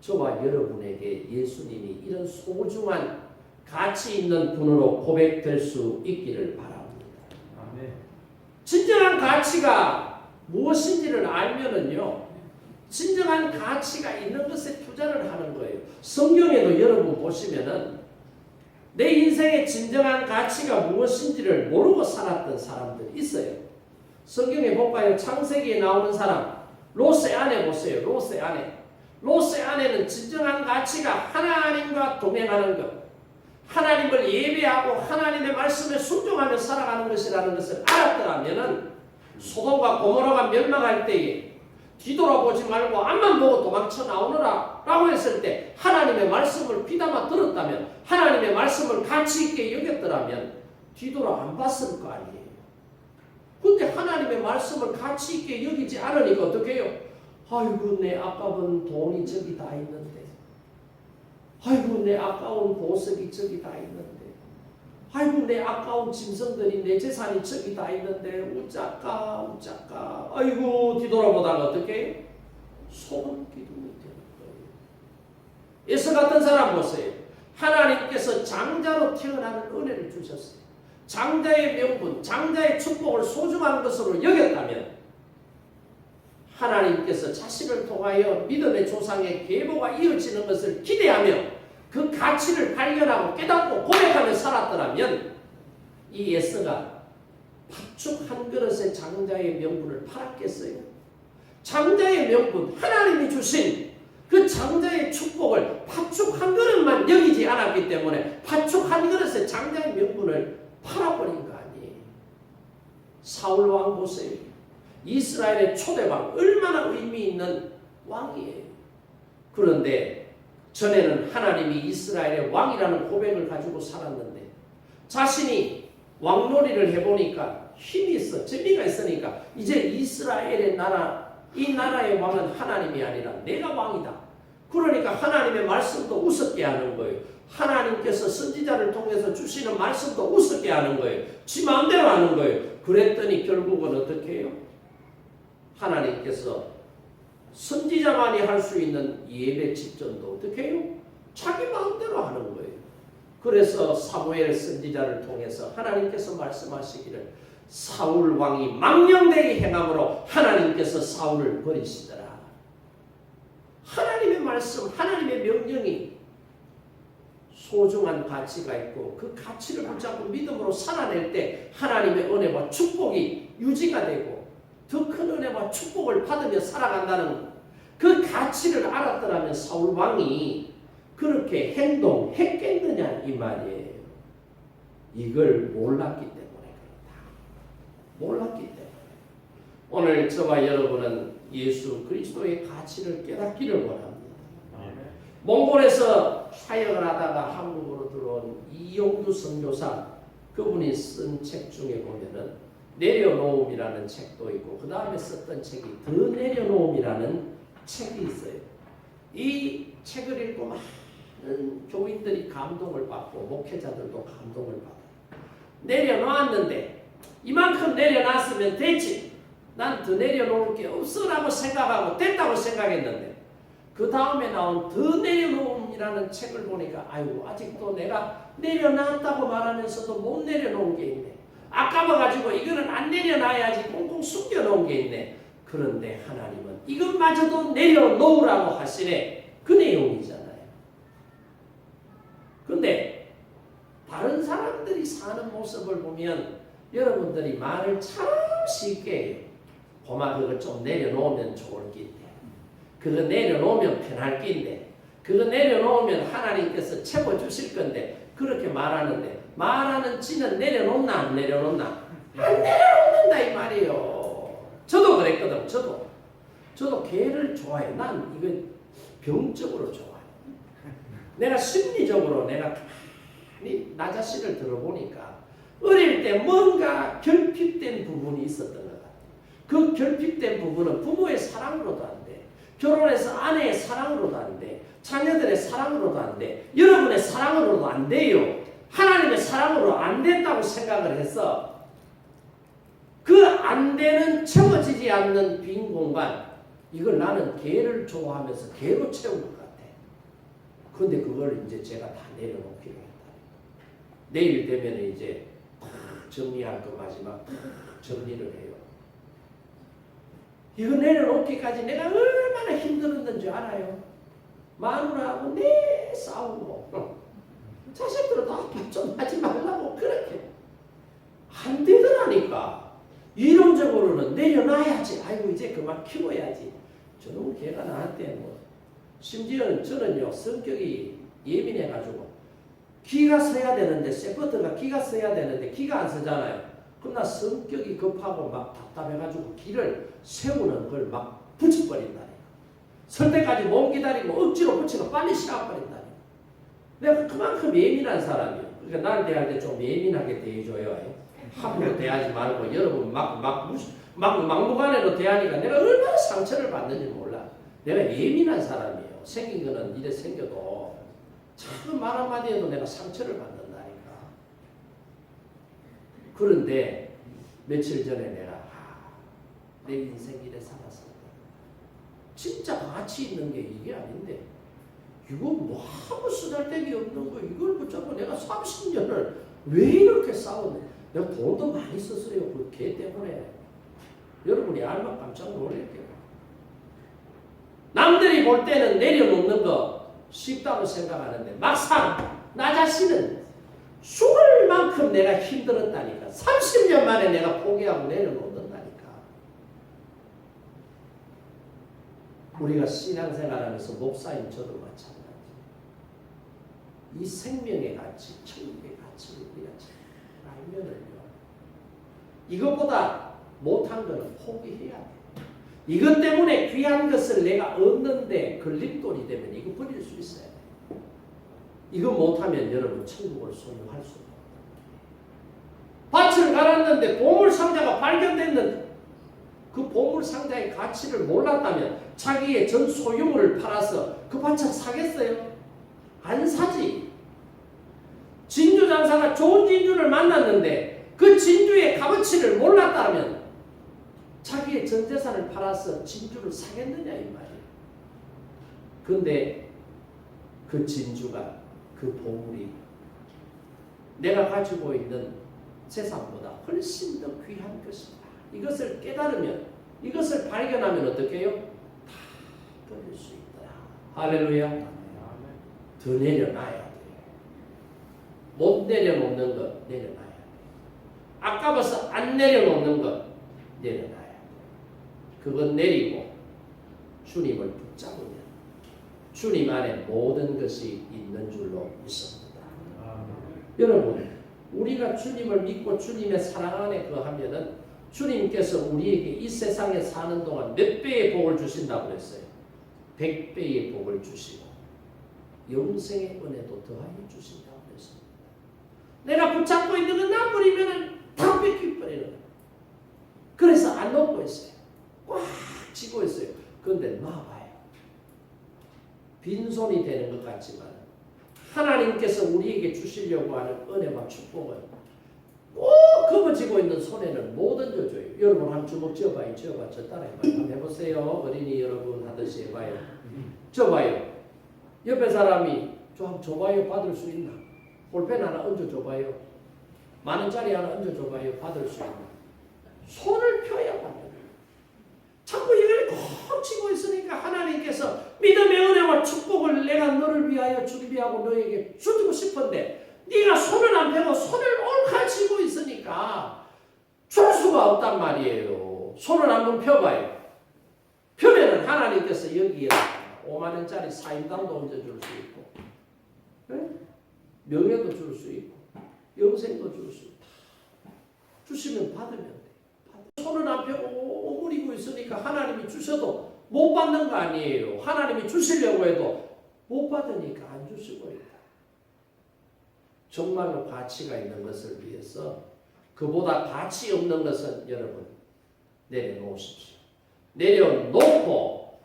저와 여러분에게 예수님이 이런 소중한 가치 있는 분으로 고백될 수 있기를 바랍니다. 아멘. 진정한 가치가 무엇인지를 알면은요, 진정한 가치가 있는 것에 투자를 하는 거예요. 성경에도 여러분 보시면은 내 인생의 진정한 가치가 무엇인지를 모르고 살았던 사람들이 있어요. 성경에 볼까요? 창세기에 나오는 사람 롯의 아내 보세요. 롯의 아내. 롯의 아내는 진정한 가치가 하나님과 동행하는 것, 하나님을 예배하고 하나님의 말씀에 순종하며 살아가는 것이라는 것을 알았더라면은 소돔과 고모라가 멸망할 때에 뒤돌아보지 말고 앞만 보고 도망쳐 나오너라 라고 했을 때 하나님의 말씀을 귀담아 들었다면, 하나님의 말씀을 가치 있게 여겼더라면 뒤돌아 안 봤을 거 아니에요. 근데 하나님의 말씀을 가치 있게 여기지 않으니까 어떻게 해요? 아이고 내 아까운 돈이 저기 다 있는데, 아이고 내 아까운 보석이 저기 다 있는데, 아이고 내 아까운 짐승들이 내 재산이 저기 다 있는데 우짜까 우짜까. 아이고 뒤돌아보다가 어떻게 해요? 소금 기둥이 되는 거예요. 에서 같은 사람 보세요. 하나님께서 장자로 태어나는 은혜를 주셨어요. 장자의 명분, 장자의 축복을 소중한 것으로 여겼다면 하나님께서 자신을 통하여 믿음의 조상의 계보가 이어지는 것을 기대하며 그 가치를 발견하고 깨닫고 고백하며 살았더라면 이 에서가 팥죽 한 그릇의 장자의 명분을 팔았겠어요? 장자의 명분, 하나님이 주신 그 장자의 축복을 팥죽 한 그릇만 여기지 않았기 때문에 팥죽 한 그릇의 장자의 명분을 팔아버린 거 아니에요. 사울 왕 보세요. 이스라엘의 초대왕, 얼마나 의미 있는 왕이에요. 그런데 전에는 하나님이 이스라엘의 왕이라는 고백을 가지고 살았는데 자신이 왕놀이를 해보니까 힘이 있어, 재미가 있으니까 이제 이스라엘의 나라, 이 나라의 왕은 하나님이 아니라 내가 왕이다. 그러니까 하나님의 말씀도 우습게 하는 거예요. 하나님께서 선지자를 통해서 주시는 말씀도 우습게 하는 거예요. 지 마음대로 하는 거예요. 그랬더니 결국은 어떻게 해요? 하나님께서 선지자만이 할 수 있는 예배 집전도 어떻게 해요? 자기 마음대로 하는 거예요. 그래서 사무엘 선지자를 통해서 하나님께서 말씀하시기를 사울 왕이 망령되게 행함으로 하나님께서 사울을 버리시더라. 하나님의 말씀, 하나님의 명령이 소중한 가치가 있고 그 가치를 붙잡고 믿음으로 살아낼 때 하나님의 은혜와 축복이 유지가 되고 더 큰 은혜와 축복을 받으며 살아간다는 그 가치를 알았더라면 사울 왕이 그렇게 행동했겠느냐 이 말이에요. 이걸 몰랐기 때문에 그렇다. 몰랐기 때문에. 오늘 저와 여러분은 예수 그리스도의 가치를 깨닫기를 원합니다. 몽골에서 사역을 하다가 한국으로 들어온 이용규 선교사, 그분이 쓴 책 중에 보면은 내려놓음이라는 책도 있고 그 다음에 썼던 책이 더 내려놓음이라는 책이 있어요. 이 책을 읽고 많은 교인들이 감동을 받고 목회자들도 감동을 받아요. 내려놓았는데 이만큼 내려놨으면 됐지. 난 더 내려놓을 게 없어라고 생각하고 됐다고 생각했는데 그 다음에 나온 더 내려놓음이라는 책을 보니까 아이고 아직도 내가 내려놨다고 말하면서도 못 내려놓은 게 있네. 아까워가지고 이거는 안 내려놔야지 꽁꽁 숨겨놓은 게 있네. 그런데 하나님은 이것마저도 내려놓으라고 하시네. 그 내용이잖아요. 근데 다른 사람들이 사는 모습을 보면 여러분들이 말을 참 쉽게 해요. 고마 그거 좀 내려놓으면 좋을 게 있네. 그거 내려놓으면 편할 게 있네. 그거 내려놓으면 하나님께서 채워주실 건데 그렇게 말하는데 말하는 지는 내려놓나 안 내려놓나? 안 내려놓는다 이 말이에요. 저도 그랬거든. 저도 개를 좋아해. 난 이거 병적으로 좋아해. 내가 심리적으로 내가 가만히 나 자신을 들어보니까 어릴 때 뭔가 결핍된 부분이 있었던 것 같아요. 그 결핍된 부분은 부모의 사랑으로도 안 돼. 결혼해서 아내의 사랑으로도 안 돼. 자녀들의 사랑으로도 안 돼. 여러분의 사랑으로도 안 돼요. 하나님의 사랑으로 안 된다고 생각을 해서 그 안 되는 채워지지 않는 빈 공간 이걸 나는 개를 좋아하면서 개로 채운 것 같아. 그런데 그걸 이제 제가 다 내려놓기로 했다. 내일 되면 이제 정리할 거 마지막 정리를 해요. 이거 내려놓기까지 내가 얼마나 힘들었는지 알아요. 마누라하고 내 싸우고 자식들도 아빠 좀 하지 말라고 그렇게 안 되더라니까. 이론적으로는 내려놔야지. 아이고 이제 그만 키워야지. 저놈 걔가 나한테 뭐 심지어는 저는요 성격이 예민해가지고 기가 서야 되는데 세퍼트가 기가 서야 되는데 기가 안 서잖아요. 그럼 나 성격이 급하고 막 답답해가지고 기를 세우는 걸 막 붙여버린다니까. 설 때까지 못 기다리고 억지로 붙이고 빨리 시작버린다니까. 내가 그만큼 예민한 사람이에요. 그러니까 나를 대할 때 좀 예민하게 대해줘요. 함부로 대하지 말고 여러분 막무가내로 대하니까 내가 얼마나 상처를 받는지 몰라. 내가 예민한 사람이에요. 생긴 거는 이래 생겨도 참 말 한마디 해도 내가 상처를 받는다니까. 그런데 며칠 전에 내가 내 인생 이래 살았어. 진짜 가치 있는 게 이게 아닌데 이거 뭐 아무 쓰잘데기 없는 거 이걸 붙잡고 내가 30년을 왜 이렇게 싸웠네. 내가 돈도 많이 썼어요. 그 개 때문에. 여러분이 알면 깜짝 놀랄게요. 남들이 볼 때는 내려놓는 거 쉽다고 생각하는데 막상 나 자신은 죽을 만큼 내가 힘들었다니까. 30년 만에 내가 포기하고 내려놓는다니까. 우리가 신앙생활하면서 목사인 저도 마찬가지. 이 생명의 가치, 천국의 가치를 우리가 잘 알면은요. 이것보다 못한 거는 포기해야 돼. 이것 때문에 귀한 것을 내가 얻는데 걸림돌이 되면 이거 버릴 수 있어야 돼. 이거 못하면 여러분 천국을 소유할 수 없다. 밭을 갈았는데 보물상자가 발견됐는데 그 보물상자의 가치를 몰랐다면 자기의 전 소유물을 팔아서 그 밭을 사겠어요? 안 사지. 진주 장사가 좋은 진주를 만났는데 그 진주의 값어치를 몰랐다면 자기의 전 재산을 팔아서 진주를 사겠느냐 이 말이에요. 그런데 그 진주가 그 보물이 내가 가지고 있는 재산보다 훨씬 더 귀한 것이다. 이것을 깨달으면 이것을 발견하면 어떻게 해요? 다 버릴 수 있더라. 할렐루야. 더 내려놔야 돼. 못 내려놓는 것 내려놔야 돼. 아까워서 안 내려놓는 것 내려놔야 돼. 그건 내리고 주님을 붙잡으면 주님 안에 모든 것이 있는 줄로 믿습니다. 여러분, 우리가 주님을 믿고 주님의 사랑 안에 거하면은 주님께서 우리에게 이 세상에 사는 동안 몇 배의 복을 주신다고 그랬어요. 100배의 복을 주시고 영생의 은혜도 더하여 주신다고 그랬습니다. 내가 붙잡고 있는 건 나버리면 다 뺏겨버리는 거예요. 그래서 안 놓고 있어요. 꽉 쥐고 있어요. 그런데 놔봐요. 빈손이 되는 것 같지만 하나님께서 우리에게 주시려고 하는 은혜와 축복은 꼭 굽어지고 있는 손에는 못 얹어줘요. 여러분 한 주먹 쥐어봐요. 쥐어봐. 저 따라해봐요. 한번 해보세요. 어린이 여러분 하듯이 해봐요. 쥐어봐요. 옆에 사람이 좀 줘봐요. 받을 수 있나? 볼펜 하나 얹어줘봐요. 만원짜리 하나 얹어줘봐요. 받을 수 있나? 손을 펴야 받는. 자꾸 이걸 콕 쥐고 있으니까 하나님께서 믿음의 은혜와 축복을 내가 너를 위하여 준비하고 너에게 주고 싶은데 네가 손을 안 펴고 손을 옳게 쥐고 있으니까 줄 수가 없단 말이에요. 손을 한번 펴봐요. 펴면은 하나님께서 여기에 5만원짜리 사임당도 얹어줄 수 있고, 네? 명예도 줄 수 있고, 영생도 줄 수 있고, 주시면 받으면 돼. 손을 안 펴고 오므리고 있으니까 하나님이 주셔도 못 받는 거 아니에요. 하나님이 주시려고 해도 못 받으니까 안 주시고 있다. 정말로 가치가 있는 것을 위해서 그보다 가치 없는 것은 여러분 내려놓으십시오. 내려놓고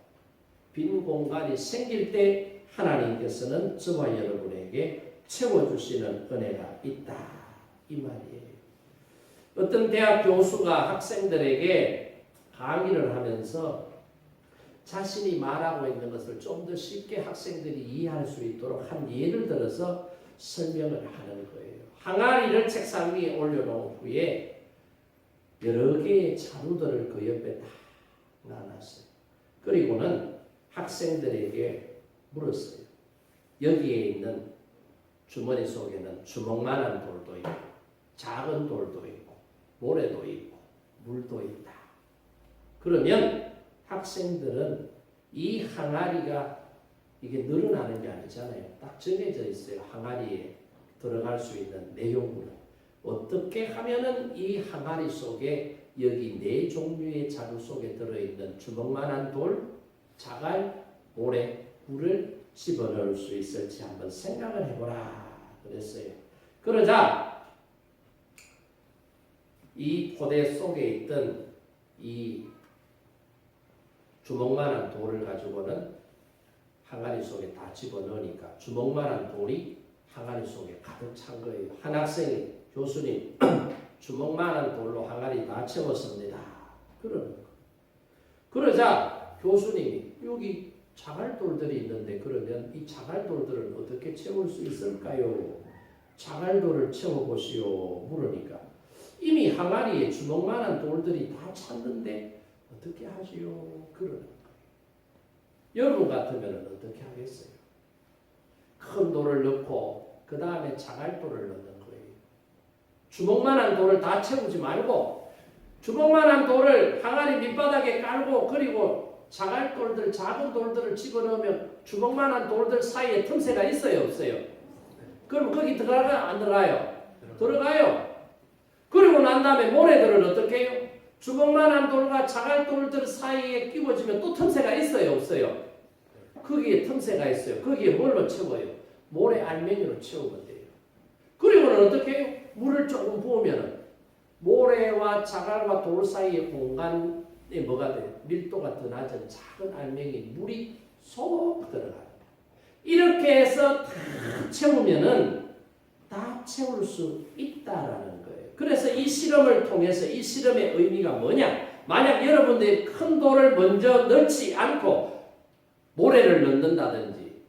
빈 공간이 생길 때 하나님께서는 저와 여러분에게 채워주시는 은혜가 있다. 이 말이에요. 어떤 대학 교수가 학생들에게 강의를 하면서 자신이 말하고 있는 것을 좀 더 쉽게 학생들이 이해할 수 있도록 한 예를 들어서 설명을 하는 거예요. 항아리를 책상 위에 올려놓은 후에 여러 개의 자루들을 그 옆에 다 놔놨어요. 그리고는 학생들에게 물었어요. 여기에 있는 주머니 속에는 주먹만한 돌도 있고 작은 돌도 있고 모래도 있고 물도 있다. 그러면 학생들은 이 항아리가 이게 늘어나는 게 아니잖아요. 딱 정해져 있어요. 항아리에 들어갈 수 있는 내용물은 어떻게 하면은 이 항아리 속에 여기 4종류의 자루 속에 들어있는 주먹만한 돌, 자갈, 모래, 물을 집어넣을 수 있을지 한번 생각을 해보라 그랬어요. 그러자 이 포대 속에 있던 이 주먹만한 돌을 가지고는 항아리 속에 다 집어넣으니까 주먹만한 돌이 항아리 속에 가득 찬 거예요. 한 학생이 교수님 주먹만한 돌로 항아리 다 채웠습니다. 그러는 거. 그러자 교수님이 여기 자갈돌들이 있는데 그러면 이 자갈돌들을 어떻게 채울 수 있을까요? 자갈돌을 채워보시오. 물으니까 이미 항아리에 주먹만한 돌들이 다 찼는데 어떻게 하시오? 그러는 거예요. 여러분 같으면 어떻게 하겠어요? 큰 돌을 넣고 그 다음에 자갈돌을 넣는 거예요. 주먹만한 돌을 다 채우지 말고 주먹만한 돌을 항아리 밑바닥에 깔고 그리고 자갈돌들 작은 돌들을 집어넣으면 주먹만한 돌들 사이에 틈새가 있어요? 없어요? 그럼 거기 들어가요? 안 들어가요? 들어가요. 그리고 난 다음에 모래들을 어떻게 해요? 주먹만한 돌과 자갈돌들 사이에 끼워지면 또 틈새가 있어요? 없어요? 거기에 틈새가 있어요. 거기에 뭘로 채워요? 모래 알맹이로 채우면 돼요. 그리고는 어떻게 해요? 물을 조금 부으면 모래와 자갈과 돌 사이의 공간에 뭐가 돼요? 밀도가 더 낮은 작은 알맹이 물이 쏙 들어가요. 이렇게 해서 다 채우면은 다 채울 수 있다라는 거예요. 그래서 이 실험을 통해서 이 실험의 의미가 뭐냐? 만약 여러분들이 큰 돌을 먼저 넣지 않고 모래를 넣는다든지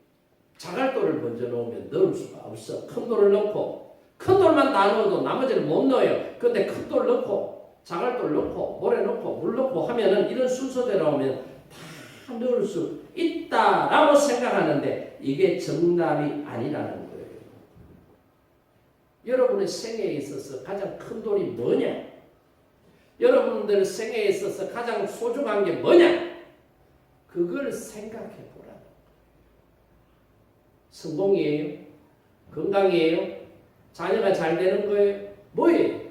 자갈돌을 먼저 넣으면 넣을 수가 없어. 큰 돌을 넣고 큰 돌만 다 넣어도 나머지는 못 넣어요. 근데 큰 돌 넣고 자갈돌 넣고 모래 넣고 물 넣고 하면은 이런 순서대로 하면 다 넣을 수 있다라고 생각하는데 이게 정답이 아니라는 거예요. 여러분의 생애에 있어서 가장 큰 돌이 뭐냐? 여러분들 생애에 있어서 가장 소중한 게 뭐냐? 그걸 생각해 보라. 성공이에요? 건강이에요? 자녀가 잘 되는 거예요? 뭐예요?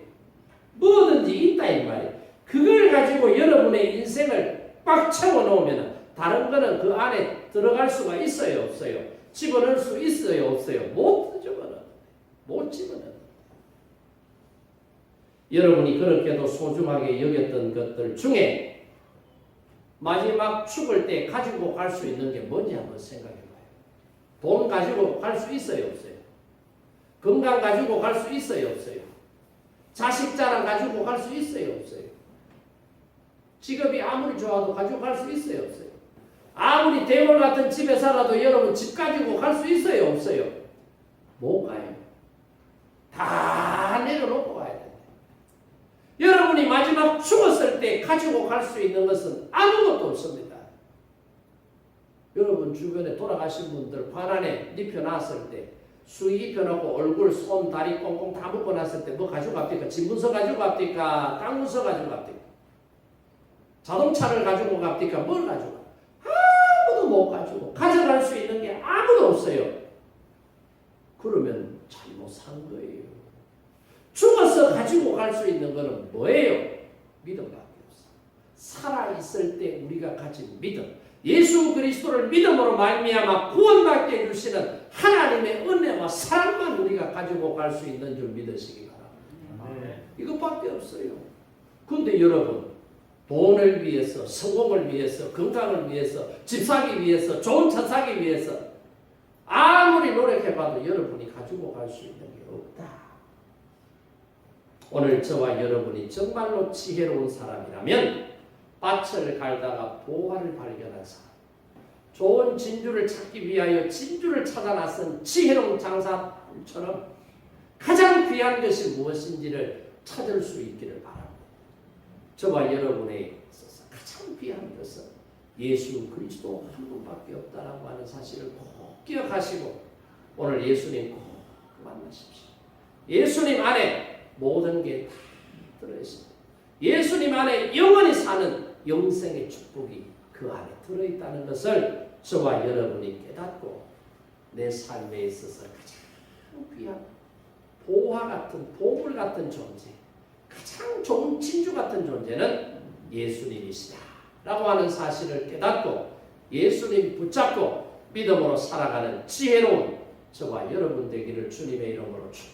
뭐든지 있다 이 말이에요. 그걸 가지고 여러분의 인생을 꽉 채워 놓으면 다른 거는 그 안에 들어갈 수가 있어요? 없어요? 집어넣을 수 있어요? 없어요? 못 집어넣어요. 못 집어넣어요. 여러분이 그렇게도 소중하게 여겼던 것들 중에 마지막 죽을 때 가지고 갈 수 있는 게 뭔지 한번 생각해 봐요. 돈 가지고 갈 수 있어요, 없어요? 건강 가지고 갈 수 있어요, 없어요? 자식 자랑 가지고 갈 수 있어요, 없어요? 직업이 아무리 좋아도 가지고 갈 수 있어요, 없어요? 아무리 대물 같은 집에 살아도 여러분 집 가지고 갈 수 있어요, 없어요? 못 가요. 다 내려놓고 가야 돼요. 여러분이 마지막 죽었을 때 가지고 갈 수 있는 것은 아무것도 없습니다. 여러분 주변에 돌아가신 분들 관 안에 눕혀놨을 때 수의 입혀놓고 얼굴, 손, 다리 꽁꽁 다 묶어놨을 때 뭐 가지고 갑니까? 집문서 가지고 갑니까? 땅문서 가지고 갑니까? 자동차를 가지고 갑니까? 뭘 가지고? 아무도 못 가지고 가져갈 수 있는 게 아무도 없어요. 그러면 잘못 산 거예요. 죽어서 가지고 갈 수 있는 거는 뭐예요? 믿음밖에 없어. 살아있을 때 우리가 가진 믿음, 예수 그리스도를 믿음으로 말미암아 구원받게 해주시는 하나님의 은혜와 사랑만 우리가 가지고 갈 수 있는 줄 믿으시기 바랍니다. 이것밖에 없어요. 그런데 여러분 돈을 위해서, 성공을 위해서, 건강을 위해서, 집 사기 위해서, 좋은 차 사기 위해서 아무리 노력해봐도 여러분이 가지고 갈 수 있는 게 없다. 오늘 저와 여러분이 정말로 지혜로운 사람이라면 밭을 갈다가 보화를 발견한 사람, 좋은 진주를 찾기 위하여 진주를 찾아 나선 지혜로운 장사처럼 가장 귀한 것이 무엇인지를 찾을 수 있기를 바랍니다. 저와 여러분에 있어서 가장 귀한 것은 예수 그리스도 한 분밖에 없다라고 하는 사실을 꼭 기억하시고 오늘 예수님 꼭 만나십시오. 예수님 안에 모든 게 다 들어있습니다. 예수님 안에 영원히 사는 영생의 축복이 그 안에 들어있다는 것을 저와 여러분이 깨닫고 내 삶에 있어서 가장 귀한 보화 같은 보물 같은 존재, 가장 좋은 진주 같은 존재는 예수님이시다 라고 하는 사실을 깨닫고 예수님 붙잡고 믿음으로 살아가는 지혜로운 저와 여러분 되기를 주님의 이름으로 축복합니다.